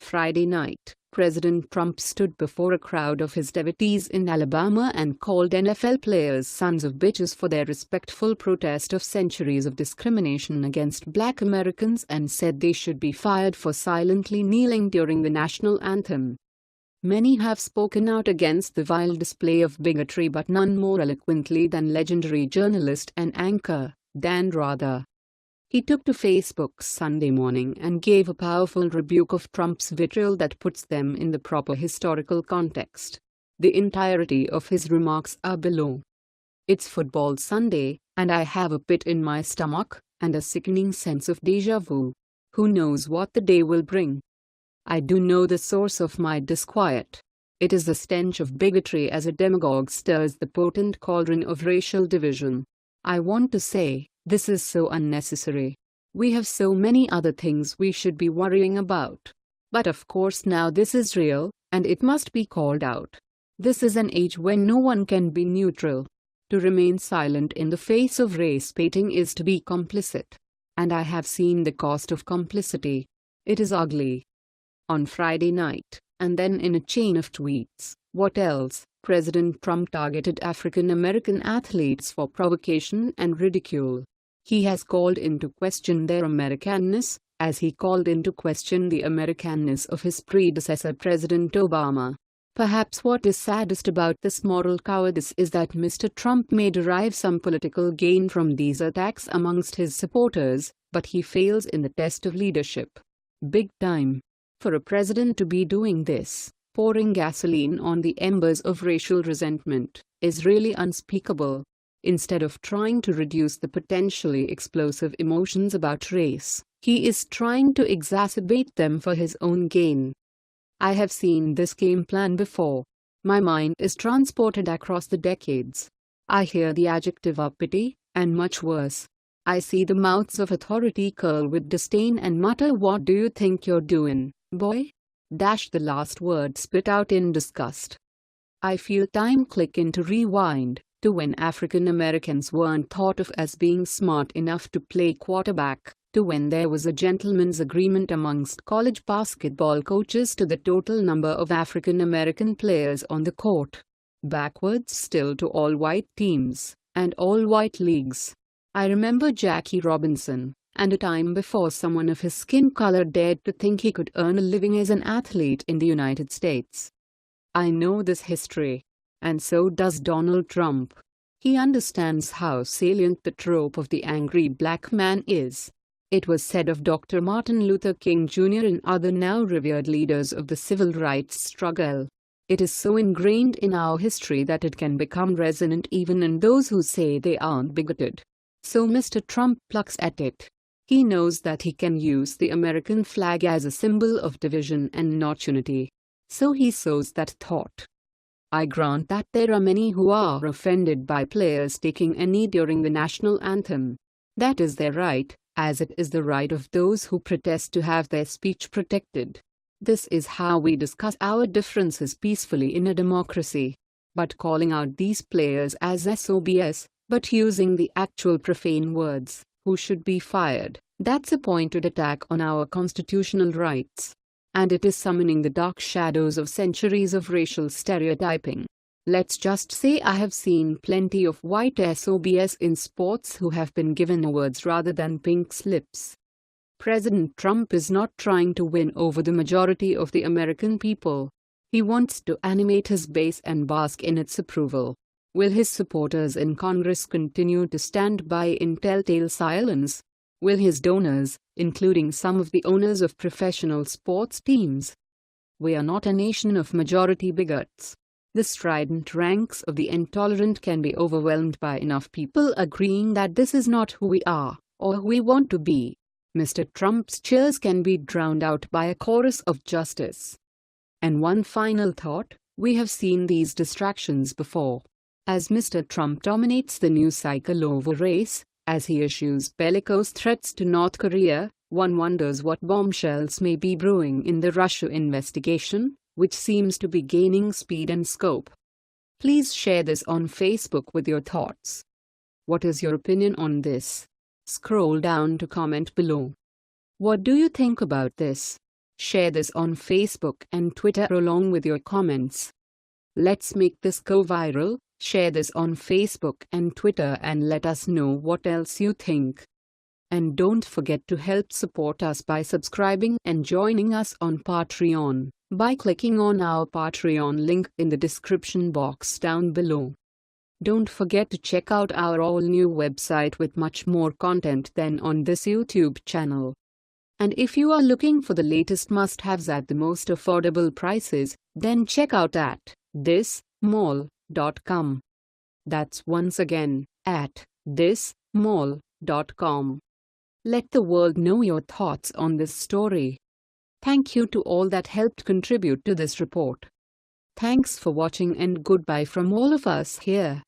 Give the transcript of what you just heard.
Friday night, President Trump stood before a crowd of his devotees in Alabama and called NFL players sons of bitches for their respectful protest of centuries of discrimination against black Americans and said they should be fired for silently kneeling during the national anthem. Many have spoken out against the vile display of bigotry, but none more eloquently than legendary journalist and anchor, Dan Rather. He took to Facebook Sunday morning and gave a powerful rebuke of Trump's vitriol that puts them in the proper historical context. The entirety of his remarks are below. It's Football Sunday, and I have a pit in my stomach, and a sickening sense of déjà vu. Who knows what the day will bring? I do know the source of my disquiet. It is the stench of bigotry as a demagogue stirs the potent cauldron of racial division. I want to say, this is so unnecessary. We have so many other things we should be worrying about. But of course now this is real, and it must be called out. This is an age when no one can be neutral. To remain silent in the face of race baiting is to be complicit. And I have seen the cost of complicity. It is ugly. On Friday night, and then in a chain of tweets, what else? President Trump targeted African American athletes for provocation and ridicule. He has called into question their Americanness, as he called into question the Americanness of his predecessor President Obama. Perhaps what is saddest about this moral cowardice is that Mr. Trump may derive some political gain from these attacks amongst his supporters, but he fails in the test of leadership. Big time. For a president to be doing this, pouring gasoline on the embers of racial resentment, is really unspeakable. Instead of trying to reduce the potentially explosive emotions about race, he is trying to exacerbate them for his own gain. I have seen this game plan before. My mind is transported across the decades. I hear the adjective uppity, and much worse. I see the mouths of authority curl with disdain and mutter, "What do you think you're doing, boy?" Dash the last word spit out in disgust. I feel time click into rewind, to when African Americans weren't thought of as being smart enough to play quarterback, to when there was a gentleman's agreement amongst college basketball coaches to the total number of African American players on the court. Backwards still to all-white teams, and all-white leagues. I remember Jackie Robinson, and a time before someone of his skin color dared to think he could earn a living as an athlete in the United States. I know this history. And so does Donald Trump. He understands how salient the trope of the angry black man is. It was said of Dr. Martin Luther King Jr. and other now revered leaders of the civil rights struggle. It is so ingrained in our history that it can become resonant even in those who say they aren't bigoted. So Mr. Trump plucks at it. He knows that he can use the American flag as a symbol of division and not unity. So he sows that thought. I grant that there are many who are offended by players taking a knee during the national anthem. That is their right, as it is the right of those who protest to have their speech protected. This is how we discuss our differences peacefully in a democracy. But calling out these players as SOBs, but using the actual profane words, "who should be fired," that's a pointed attack on our constitutional rights. And it is summoning the dark shadows of centuries of racial stereotyping. Let's just say I have seen plenty of white SOBs in sports who have been given awards rather than pink slips. President Trump is not trying to win over the majority of the American people. He wants to animate his base and bask in its approval. Will his supporters in Congress continue to stand by in telltale silence? Will his donors, including some of the owners of professional sports teams? We are not a nation of majority bigots. The strident ranks of the intolerant can be overwhelmed by enough people agreeing that this is not who we are, or who we want to be. Mr. Trump's cheers can be drowned out by a chorus of justice. And one final thought, we have seen these distractions before. As Mr. Trump dominates the news cycle over race, as he issues bellicose threats to North Korea, one wonders what bombshells may be brewing in the Russia investigation, which seems to be gaining speed and scope. Please share this on Facebook with your thoughts. What is your opinion on this? Scroll down to comment below. What do you think about this? Share this on Facebook and Twitter along with your comments. Let's make this go viral. Share this on Facebook and Twitter and let us know what else you think. And don't forget to help support us by subscribing and joining us on Patreon by clicking on our Patreon link in the description box down below. Don't forget to check out our all-new website with much more content than on this YouTube channel. And if you are looking for the latest must-haves at the most affordable prices, then check out at thismall.com. That's once again at thismall.com. Let the world know your thoughts on this story. Thank you to all that helped contribute to this report. Thanks for watching and goodbye from all of us here.